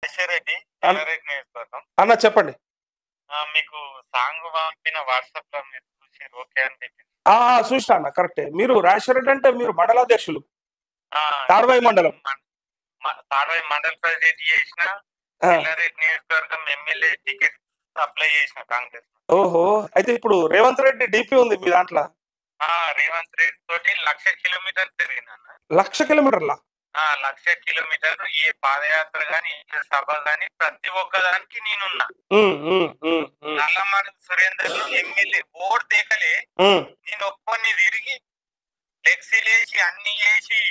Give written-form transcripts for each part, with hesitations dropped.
రెడ్డి అన్ ఎల్లారెడ్డి నియోజకవర్గం. అన్న చెప్పండి. మీకు సాంగ్ పంపిన వాట్సాప్‌లో మీరు చూసిర్రు ఓకే అని పెట్టింది. చూసినా అన్న కరెక్టే. మీరు రాజశేఖర రెడ్డి అంటే మీరు మండలాధ్యక్షులు. ఆ! తాడ్వాయి మండలం. మన్ తాడ్వాయి మండల ప్రెసిడెంట్ చేసిన, ఆ! ఎల్లారెడ్డి నియోజకవర్గం ఎమ్మెల్యే టికెట్ అప్లై చేసిన కాంగ్రెస్. ఓహో! అయితే ఇప్పుడు రేవంత్ రెడ్డి డీపీ ఉంది మీ దాంట్ల. రేవంత్ రెడ్డి తోటి 1,00,000 కిలోమీటర్లు తిరిగినన్న. 1,00,000 కిలోమీటర్లా? 1,00,000 కిలోమీటర్లు ఏ పాదయాత్ర గాని, ఏ సభ గాని ప్రతి ఒక్కదానికి నేనున్నా. హ్మ్. హ్మ్. హ్మ్. హ్మ్. నల్లమడుగు సురేందర్‌ను ఎమ్మెల్యే ఓటు దేకలే హ్మ్. నేను ఒక్కొన్ని తిరిగి ఫ్లెక్సీలేసి అన్ని చేసి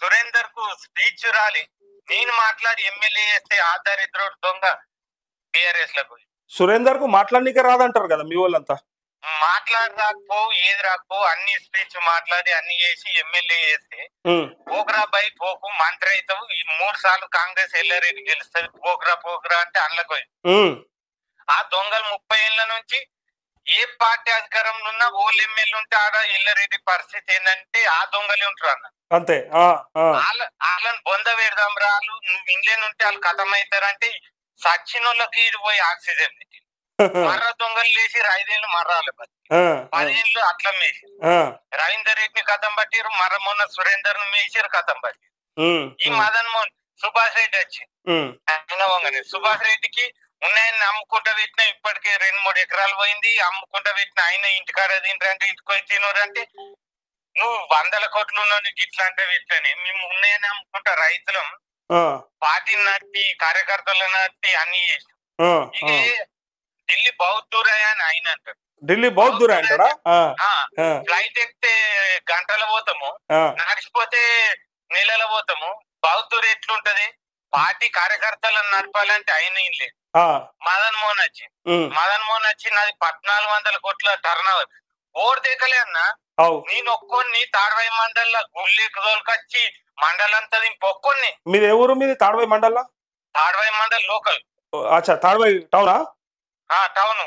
సురేందర్ కు స్పీచ్ రాలి నేను మాట్లాడి ఎమ్మెల్యే చేస్తే ఆ దరిద్రుడు దొంగ టిఆర్ఎస్ లకు సురేందర్ కు మాట్లాడనీకే రాదంటారు కదా మీ వాళ్ళంతా. మాట్లాడి రాకపో ఏది రాకపో అన్ని స్పీచ్ మాట్లాడి అన్ని చేసి ఎమ్మెల్యే చేస్తే హ్మ్. పోకరా బై పోకు మంత్రి అవుతావు ఈ 3 సార్లు కాంగ్రెస్ ఎల్లారెడ్డి గెలుస్తుంది పోకరా అంటే అందులోకి హ్మ్. ఆ దొంగలు 30 ఏళ్ల నుంచి ఏ పార్టీ అధికారంలో ఉన్నా ఓళ్ళు ఎమ్మెల్యే ఉంటే ఆడ ఎల్లారెడ్డి పరిస్థితి ఏంటంటే ఆ దొంగలే ఉంటారు అన్న. అంతే. వాళ్ళని బొంద పెడదాం రాళ్ళు నువ్వు ఇంగ్లాండ్ ఉంటే వాళ్ళు కథం అవుతారంటే సచ్చినోళ్ళకి ఇది పోయి ఆక్సిజన్ పెట్టి మర్ర దొంగలు లేచి 5 ఏళ్ళు మర్రాలు 10 ఏళ్ళు అట్లా మేసి రవీందర్ రెడ్డిని కథం పట్టిరు మర్ర మొన్న సురేందర్ ను మేసిరు కథం పట్టి ఈ మదన్ మోహన్ సుభాష్ రెడ్డి వచ్చి సుభాష్ రెడ్డికి ఉన్నాయని అమ్ముకుంటా పెట్టిన ఇప్పటికే 2-3 ఎకరాలు పోయింది అమ్ముకుంటా పెట్టిన ఆయన ఇంటికాడ తింటారంటే ఇంటికి తినరంటే నువ్వు 100 కోట్లు ఉన్నావు నీకు ఇట్లా అంటే పెట్టని మేము ఉన్నాయని అమ్ముకుంటా రైతులం పార్టీని నట్టి కార్యకర్తలు నట్టి అన్ని చేసినాం. ఇదే ఢిల్లీ బౌద్ధూరయ్య అని ఆయన అంటారు. ఢిల్లీ బౌద్ధూరా అంటాడా? ఫ్లైట్ ఎక్కితే గంటలు పోతాము నడిచిపోతే నెలలు పోతాము. బౌద్ధూరు ఎట్లుంటది పార్టీ కార్యకర్తలను నడపాలంటే ఆయన ఏం లేదు. మదన్ మోహన్ వచ్చి నాది 1,400 కోట్ల టర్న్ ఓవర్ ఓటు దేకలే అన్న నేను ఒక్కొని తాడ్వాయి మండల గుళ్ళెకి తోలుకొచ్చి మండలంతా ఒక్కొని. మీది ఏ ఊరు? మీది తాడ్వాయి మండల? తాడ్వాయి మండల్ లోకల్. తాడ్వాయి టౌనా? టౌన్.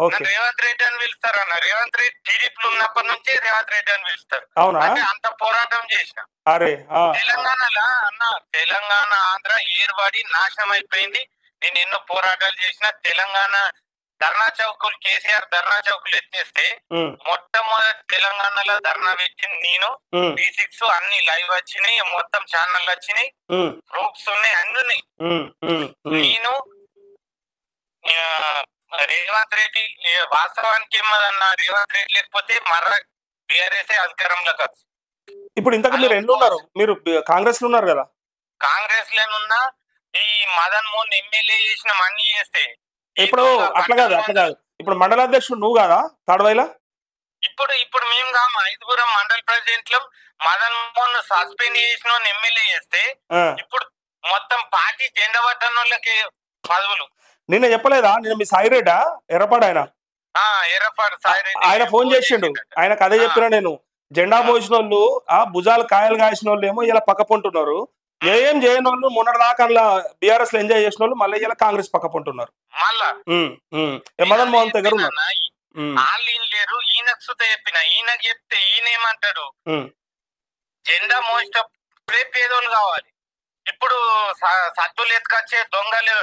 ఓకే. రేవంత్ రెడ్డి అని పిలుస్తారు అన్న. రేవంత్ రెడ్డి టీడీపీలో ఉన్నప్పటి నుంచే రేవంత్ రెడ్డి అని పిలుస్తారు. అవునా? అంటే అంత పోరాటం చేసిన తెలంగాణలో అన్న తెలంగాణ ఆంధ్ర ఏర్పడి నాశనం అయిపోయింది. నేను ఎన్నో పోరాటాలు చేసిన తెలంగాణ ధర్నా చౌకులు కేసీఆర్ ధర్నా చౌకులు ఎత్తేస్తే మొట్టమొదటి తెలంగాణలో ధర్నా పెట్టింది నేను. D6 అన్ని లైవ్ వచ్చినాయి మొత్తం ఛానల్ వచ్చినాయి ప్రూఫ్స్ ఉన్నాయి అన్ని ఉన్నాయి. నేను రేవంత్ రెడ్డి వాస్తవానికి ఏమదన్నా రేవంత్ రెడ్డి లేకపోతే మర్ర టిఆర్ఎస్ అధికారంలోకి వచ్చి ఇప్పుడు ఇంతకు మీరు ఎన్ని ఉన్నారు? మీరు కాంగ్రెస్ లో ఉన్నారు కదా? కాంగ్రెస్ లోనున్నా ఈ మదన్ మోహన్ ఎమ్మెల్యే చేసిన అన్ని చేస్తే ఇప్పుడు అట్లా కాదు ఇప్పుడు మండలాధ్యక్షుడు నువ్వు కదా తాడ్వాయిలా? ఇప్పుడు మేము కాము 5 మండల ప్రెసిడెంట్లు మదన్ మోహన్ సస్పెండ్ చేసిన ఎమ్మెల్యే చేస్తే ఇప్పుడు మొత్తం పార్టీ జెండా పట్టణ వాళ్ళకి పదవులు. నిన్న చెప్పలేదా? నిన్న మీ సాయిరెడ్డా ఎర్రపాడు ఎర్రపాడు సాయిరెడ్డి ఆయన ఫోన్ చేసిండు. ఆయనకు అదే చెప్పినా నేను. జెండా పోసిన వాళ్ళు భుజాలు కాయలు కాసిన వాళ్ళు ఏమో ఇలా పక్క పొంటున్నారు. ఏం చేయని వాళ్ళు మొన్నటిదాకా బీఆర్ఎస్ లో ఎంజాయ్ చేసిన వాళ్ళు మళ్ళీ ఇలా కాంగ్రెస్ పక్క పొంటున్నారు. మదన్ మోహన్ దగ్గర ఉన్నారు. వాళ్ళు లేరు. ఈయనకు సుత చెప్పిన ఈయనకు చెప్తే ఈయన ఏమంటాడు జెండా మోసేటప్పుడే పేదోళ్ళు కావాలి. ఇప్పుడు సత్తులు ఎత్తుకొచ్చే దొంగలు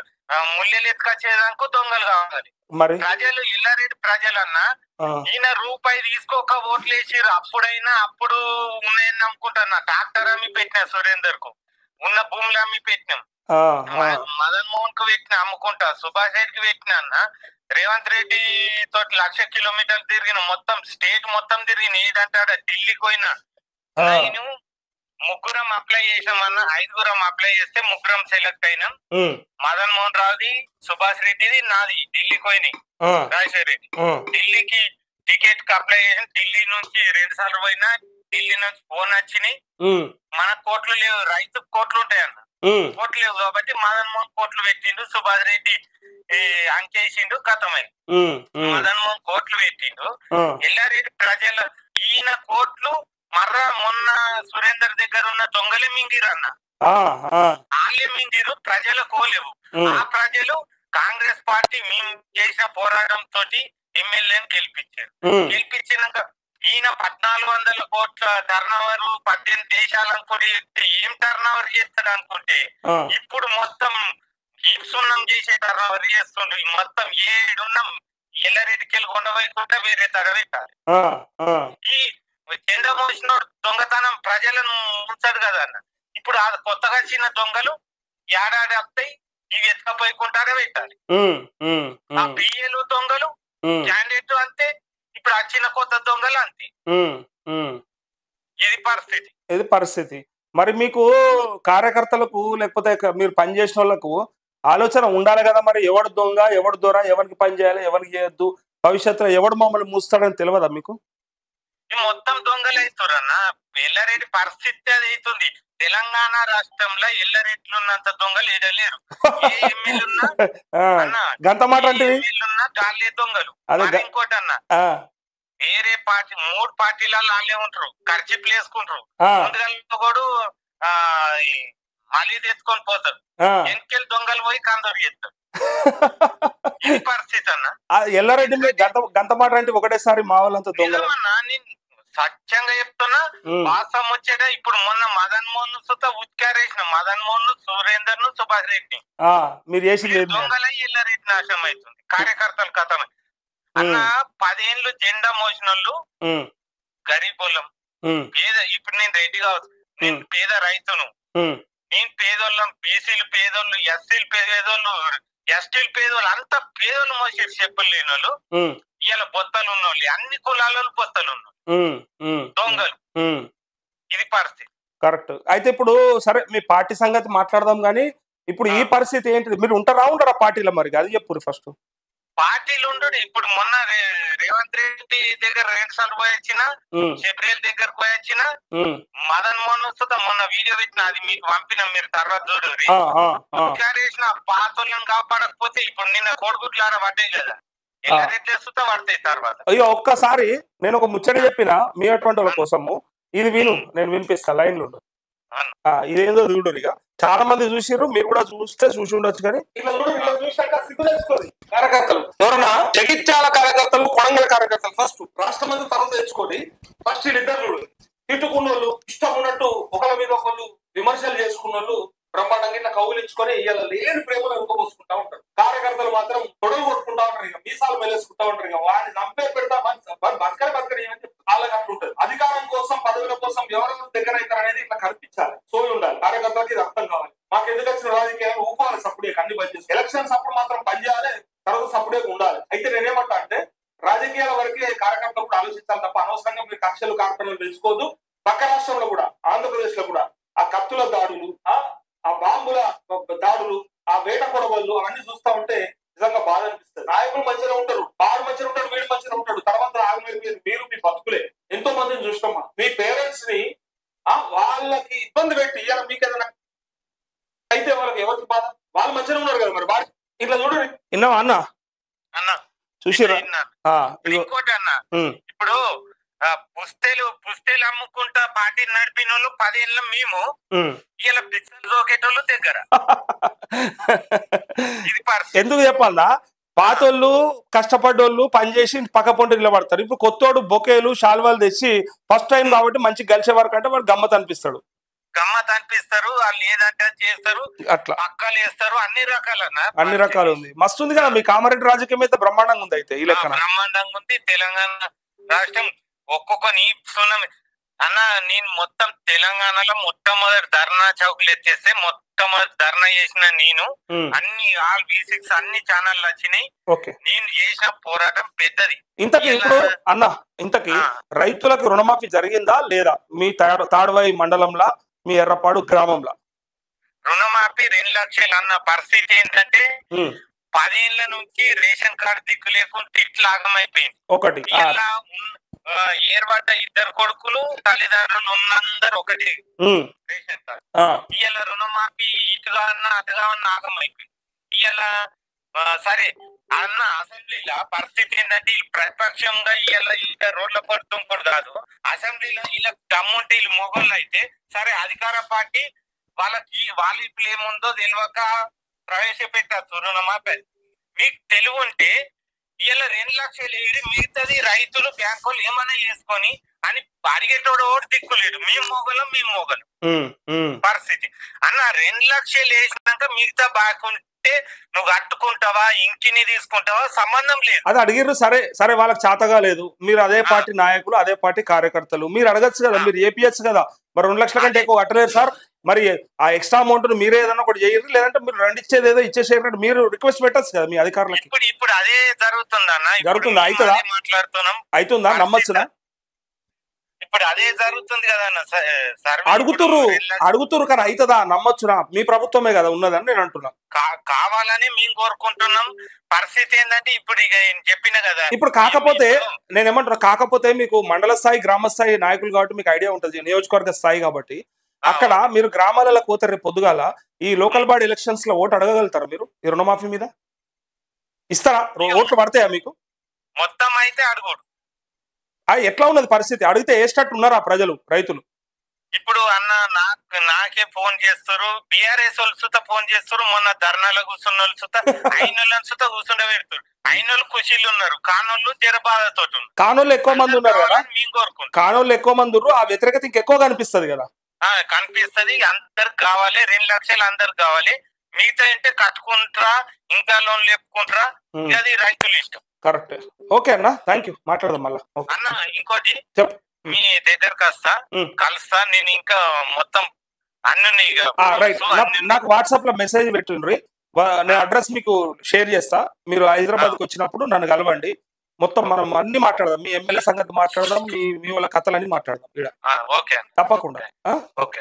ముల్లెలు ఎత్తుకొచ్చేదానికి దొంగలు కావాలి. ప్రజలు ఎల్లారెడ్డి ప్రజలన్నా ఈయన రూపాయి తీసుకోక ఓట్లు వేసిరు. అప్పుడు ఉన్నాయని నమ్ముకుంటున్నా. ట్రాక్టర్ అమ్మి పెట్టినా సురేందర్ కు ఉన్న భూములు అమ్మి పెట్టినాం. మదన్ మోహన్ కు పెట్టిన అమ్ముకుంటా సుభాష్ రెడ్డికి పెట్టినా అన్న. రేవంత్ రెడ్డి తోటి 1,00,000 కిలోమీటర్లు తిరిగిన మొత్తం స్టేట్ మొత్తం తిరిగిన ఏదంటాడ ఢిల్లీకి పోయినా. నేను 3 అప్లై చేసామన్నా 5 అప్లై చేస్తే 3 సెలెక్ట్ అయినాం. మదన్ మోహన్ రావుది సుభాష్ రెడ్డిది నాది ఢిల్లీకి పోయినాయి. రాజశేఖర రెడ్డి ఢిల్లీకి టికెట్ కి అప్లై చేసిన ఢిల్లీ నుంచి 2 సార్లు పోయినా. ఢిల్లీ నుంచి ఫోన్ వచ్చినాయి. మన కోట్లు లేవు రైతు కోట్లు ఉంటాయన్న కోట్లు లేవు కాబట్టి మదన్ మోహన్ కోట్లు పెట్టిండు. సుభాష్ రెడ్డి అంకేసిండు కథమై మదన్ మోహన్ కోట్లు పెట్టిండు. ఎల్లారెడ్డి ప్రజల ఈయన కోట్లు మర్ర మొన్న సురేందర్ దగ్గర ఉన్న దొంగలే మింగిరు అన్న. వాళ్ళే మింగిరు ప్రజల కోలేవు. ఆ ప్రజలు కాంగ్రెస్ పార్టీ మేము చేసిన పోరాటం తోటి ఎమ్మెల్యేని గెలిపించారు. గెలిపించినాక ఈయన 1,400 కోట్ల టర్న్ ఓవర్ 18 దేశాలు అనుకుంటే ఏం టర్న్ ఓవర్ చేస్తాడు అనుకుంటే ఇప్పుడు మొత్తం ఈ చేసే టర్నోవర్ చేస్తుండ్రు. మొత్తం ఏడున్న ఎల్లారెడ్డికి వెళ్ళి కొండవైకుంటే వేరే తగబెట్టాలి. ఈ చంద్రమోహన్ దొంగతనం ప్రజలను ఉంచాడు కదా అన్న. ఇప్పుడు కొత్తగా వచ్చిన దొంగలు ఏడాది వస్తాయి, ఇవి ఎత్తుకపోయికుంటారా పెట్టాలి. ఆ పిఏలు దొంగలు క్యాండిడేట్ అంతే, ఇప్పుడు వచ్చిన కొత్త దొంగలు అంతే. ఇది పరిస్థితి. మరి మీకు కార్యకర్తలకు లేకపోతే మీరు పనిచేసిన వాళ్ళకు ఆలోచన ఉండాలి కదా, మరి ఎవడు దొంగ ఎవడు దొర, ఎవరికి పని చేయాలి ఎవరికి చేయొద్దు, భవిష్యత్తులో ఎవడు మమ్మల్ని మూస్తాడని తెలియదా మీకు? మొత్తం దొంగలు అవుతారన్న. ఎల్లారెడ్డి పరిస్థితి అది అవుతుంది. తెలంగాణ రాష్ట్రంలో ఎల్లారెడ్డిలు ఉన్నంత దొంగలు ఏడలేరు. ఏ ఎమ్మెల్యేలున్నా గంత మాట అంటే గాలే దొంగలు. ఇంకోటి అన్న, వేరే పార్టీ 3 పార్టీలలో వాళ్ళే ఉంటారు, ఖర్చులు వేసుకుంటారు. ముందుగా కూడా మళ్ళీ తెచ్చుకొని పోతారు. ఎన్నికలు దొంగలు పోయి కందరు చేస్తారు. ఈ పరిస్థితి అన్న. ఎల్లారెడ్డి గంత మాట అంటే ఒకటేసారి మా వాళ్ళంతా దొంగలు. నేను సత్యంగా చెప్తున్నా, వాస్తవం వచ్చేట. ఇప్పుడు మొన్న మదన్ మోహన్ సుత ఉత్కారేసిన మదన్ మోహన్, సురేందర్ ను, సుభాష్ రెడ్డి మీరు చేసి దొంగలై ఎల్లారెడ్డి నాశనం అవుతుంది. కార్యకర్తలు కథమే అన్న. 10 ఏళ్ళు జెండా మోసిన వాళ్ళు గరీబులం, పేద. ఇప్పుడు నేను రెడ్డి కావచ్చు, నేను పేద రైతును, నేను పేదోళ్ళం. బీసీలు పేదోళ్ళు, ఎస్సీలు పేదోళ్ళు, ఎస్టీలు పేదోళ్ళు, అంత పేదోళ్ళు మోసేది చెప్పులు లేని వాళ్ళు ఇలా బొత్తలు ఉన్నోళ్ళు, అన్ని కులాలలో బొత్తలు ఉన్నోళ్ళు దొంగలు. ఇది పరిస్థితి. కరెక్ట్. అయితే ఇప్పుడు సరే మీ పార్టీ సంగతి మాట్లాడదాం గానీ, ఇప్పుడు ఈ పరిస్థితి ఏంటిది? మీరు ఉండరా పార్టీలో? మరి అది చెప్పు ఫస్ట్. పార్టీలు ఉండడు. ఇప్పుడు మొన్న రేవంత్ రెడ్డి దగ్గర 2 సార్లు పోయి వచ్చిన, శబరిల్ దగ్గర పోయి వచ్చిన, మదన్ మోహన్ వస్తుందా మొన్న వీడియో పెట్టిన, అది మీకు పంపిన, మీరు తర్వాత చూడండి. వేసిన పాతలను కాపాడకపోతే ఇప్పుడు నిన్న కోడిగుడ్లారా పడ్డాయి కదా, ఎల్లారెడ్డి వస్తుందా పడతాయి తర్వాత. అయ్యో ఒక్కసారి నేను ఒక ముచ్చట చెప్పిన మీ అటువంటి వాళ్ళ కోసము, ఇది విను, నేను వినిపిస్తా, లైన్ లో. ఇదేందో చూడు. ఇక చాలా మంది చూసిర్రు, మీరు కూడా చూసి ఉండొచ్చు. కానీ కార్యకర్తలు ఎవరన్నా జగిత్యాల కార్యకర్తలు, కొడంగల్ కార్యకర్తలు ఫస్ట్ రాష్ట్రం అంతా తర్వాత తెచ్చుకోండి. ఫస్ట్ వీళ్ళిద్దరు చూడు, తిట్టుకున్న వాళ్ళు, ఇష్టం ఉన్నట్టు ఒకళ్ళ మీద ఒకళ్ళు విమర్శలు చేసుకున్న వాళ్ళు బ్రహ్మాండంగా ఇట్లా కౌలించుకొని ఇవాళ లేని ప్రేమను ఉడకపోసుకుంటా ఉంటారు. కార్యకర్తలు మాత్రం తొడలు కొట్టుకుంటా ఉంటారు, ఇక మీసాలు మెలేసుకుంటా ఉంటారు. ఇక వాడిని చంపే పెడతా బతకని వాళ్ళకి అట్లా ఉంటుంది. అధికారం కోసం, పదవుల కోసం ఎవరెవరు దగ్గర అవుతారు అనేది ఇట్లా కనిపించాలి, సోయి ఉండాలి. కార్యకర్తలకు ఇది అర్థం కావాలి. మాకు ఎందుకు వచ్చిన రాజకీయాలు ఊపాలి, సప్పుడే అన్ని బంద్ చేసి ఎలక్షన్స్ అప్పుడు మాత్రం పని చేయాలి, తర్వాత సప్పుడే ఉండాలి. అయితే నేనేమంటా అంటే, రాజకీయాల వరకే కార్యకర్తలు కూడా ఆలోచించాలి తప్ప అనవసరంగా మీరు కక్షలు కార్పణలు పెంచుకోవద్దు. పక్క రాష్ట్రంలో కూడా, ఆంధ్రప్రదేశ్ లో కూడా ఆ కత్తుల దాడులు, ఆ బాంబుల దాడులు, ఆ వేట కొడవళ్ళు అవన్నీ చూస్తా ఉంటే నిజంగా బాధ అనిపిస్తుంది. నాయకులు మంచిగా ఉంటారు, వాడు మంచిగా ఉంటాడు, వీడు మంచిగా ఉంటాడు, తర్వాత మీరు మీ బతుకులే. ఎంతో మందిని చూస్తామా, మీ పేరెంట్స్ ని వాళ్ళకి ఇబ్బంది పెట్టి ఇవాళ మీకు ఏదైనా అయితే వాళ్ళకి ఎవరికి బాధ? వాళ్ళు మంచిగా ఉన్నారు కదా. మరి వాడు ఇట్లా చూడండి. విన్నావా అన్న? చూసిరా? ఇంకోటి అన్న, ఇప్పుడు పుస్తేలు అమ్ముకుంటా పార్టీ నడిపిన వాళ్ళు 10 ఏళ్ళ మేము ఇలా పిచ్చలు జోకేటోళ్ళు దగ్గర. ఎందుకు చెప్పాలా? పాతోళ్ళు కష్టపడ్డోళ్ళు పనిచేసి పక్క పొంటి నిలబడతారు. ఇప్పుడు కొత్తోడు బొకేలు షాల్వాలు తెచ్చి ఫస్ట్ టైం కాబట్టి మంచి కలిసే వరకు అంటే వాడు గమ్మత్ అనిపిస్తారు, వాళ్ళు ఏదంటే చేస్తారు, అట్లా పక్కలు వేస్తారు. అన్ని రకాలు ఉంది. మస్తు ఉంది కదా మీ కామారెడ్డి రాజకీయం అయితే బ్రహ్మాండంగా ఉంది. అయితే ఈ లెక్క బ్రహ్మాండంగా ఉంది. తెలంగాణ రాష్ట్రం ఒక్కొక్క అన్న, నేను మొత్తం తెలంగాణలో మొట్టమొదటి ధర్నా చౌకులు ఎత్తేస్తే మొట్టమొదటి ధర్నా చేసిన నేను. అన్ని ఆల్ B6 అన్ని ఛానళ్ళు వచ్చినాయి. నేను చేసిన పోరాటం పెద్దది. ఇంతకీ ఇప్పుడు అన్న, ఇంతకీ రైతులకు రుణమాఫీ జరిగిందా లేదా మీ తాడ్వాయి మండలంలో, మీ ఎర్రపాడు గ్రామంలో? రుణమాఫీ 2 లక్షలు అన్న. పరిస్థితి ఏంటంటే 10 ఏళ్ల నుంచి రేషన్ కార్డు దిక్కు లేకుండా ఇట్లా ఆగమైపోయింది. ఒకటి ఏర్పడ్డ 2 కొడుకులు, తల్లిదండ్రులు ఉన్నందరూ ఒకటి రేషన్ కార్డు. ఇవాళ రుణమాఫీ ఇటుగా అన్నా అటుగా అన్నా ఆగమైపోయింది. ఇవాళ సరే అన్న, అసెంబ్లీలో పరిస్థితి ఏంటంటే ప్రతిపక్షంగా ఇలా రోడ్ల పడుతుంకూడదు కాదు. అసెంబ్లీలో ఇలా దమ్ముంటే వీళ్ళు మొగోళ్ళు అయితే సరే, అధికార పార్టీ వాళ్ళు ఇప్పుడు ఏముందో తెలియక ప్రవేశపెట్టచ్చు రుణమాఫీ. మీకు తెలివి ఉంటే ఇలా 2 లక్షలు ఏడి, మిగతాది రైతులు బ్యాంకులు ఏమైనా చేసుకొని అని అడిగేటోడు ఓటు దిక్కులేడు. మేము మొగలం పరిస్థితి అన్న. 2 లక్షలు వేసినాక మిగతా అంటే నువ్వు కట్టుకుంటావా, ఇంటిని తీసుకుంటావా సంబంధం లేదు. అది అడిగిర్రు, సరే సరే వాళ్ళకి చేతగా లేదు, మీరు అదే పార్టీ నాయకులు, అదే పార్టీ కార్యకర్తలు, మీరు అడగచ్చు కదా, మీరు ఏపీఎస్ కదా, మరి 2 లక్షల కంటే ఎక్కువ కట్టలేరు సార్, మరి ఆ ఎక్స్ట్రా అమౌంట్ మీరే ఏదైనా ఒకటి చేయరు, లేదంటే మీరు రెండు ఇచ్చేది ఏదో ఇచ్చేసేయండి, మీరు రిక్వెస్ట్ పెట్టచ్చు కదా మీ అధికారులకి. ఇప్పుడు అదే జరుగుతుందన్న, జరుగుతుందా? అవుతుందా? మాట్లాడుతున్నాం, అవుతుందా? నమ్మచ్చునా? ఇప్పుడు అదే జరుగుతుంది కదా అన్న. అడుగుతురు కానీ అవుతుందా? నమ్మచ్చునా? మీ ప్రభుత్వమే కదా ఉన్నదని నేను అంటున్నా. కావాలని మేము కోరుకుంటున్నాం. పరిస్థితి ఏంటంటే ఇప్పుడు ఇక చెప్పిన కదా, ఇప్పుడు కాకపోతే నేనేమంటున్నా, కాకపోతే మీకు మండల స్థాయి, గ్రామ స్థాయి నాయకులు కాబట్టి మీకు ఐడియా ఉంటుంది, నియోజకవర్గ స్థాయి కాబట్టి అక్కడ మీరు గ్రామాలలో పోతే రేపు పొద్దుగాల ఈ లోకల్ బాడీ ఎలక్షన్స్ లో ఓటు అడగగలుగుతారా మీరు? ఈ రుణమాఫీ మీద ఇస్తారా? ఓట్లు పడతాయా మీకు? మొత్తం అయితే అడుగుడు. ఎట్లా ఉన్నది పరిస్థితి? అడిగితే వేసేటట్టు ఉన్నారా ప్రజలు, రైతులు? ఇప్పుడు అన్న నాకే ఫోన్ చేస్తారు, బీఆర్ఎస్ వాళ్ళు సుత ఫోన్ చేస్తారు, మొన్న ధర్నాలో కూర్చున్న వాళ్ళు సుత అయినోళ్ళని సుత కూర్చుండ పెడతారు. అయినోళ్ళు ఖుషీలు ఉన్నారు, కానోళ్ళు జరబాధతో కానోళ్ళు ఎక్కువ మంది ఉన్నారు కదా, మేము కోరుకుంటాం. కానోళ్ళు ఎక్కువ మంది ఉన్నారు, ఆ వ్యతిరేకత ఇంకెక్కువ కనిపిస్తుంది కదా. కనిపిస్తుంది. అందరికి కావాలి, 2 లక్షలు అందరికి కావాలి. మిగతా అంటే కట్టుకుంటారా, ఇంకా లోన్ లేపుకుంటారా, అది రైతులు ఇష్టం. కరెక్ట్. ఓకే అన్న, థ్యాంక్ యూ. మాట్లాడదాం మళ్ళా అన్న. ఇంకోటి చెప్పు, మీ దగ్గరకు వస్తా, కలుస్తా. నేను ఇంకా మొత్తం అన్ని రైట్, నాకు వాట్సాప్ లో మెసేజ్ పెట్టిండ్రి, నేను అడ్రస్ మీకు షేర్ చేస్తా. మీరు హైదరాబాద్ కి వచ్చినప్పుడు నన్ను కలవండి, మొత్తం మనం అన్ని మాట్లాడదాం, మీ ఎమ్మెల్యే సంగతి మాట్లాడదాం, మీ వాళ్ళ కథలన్నీ మాట్లాడదాం ఇక్కడ. ఓకే, తప్పకుండా. ఓకే.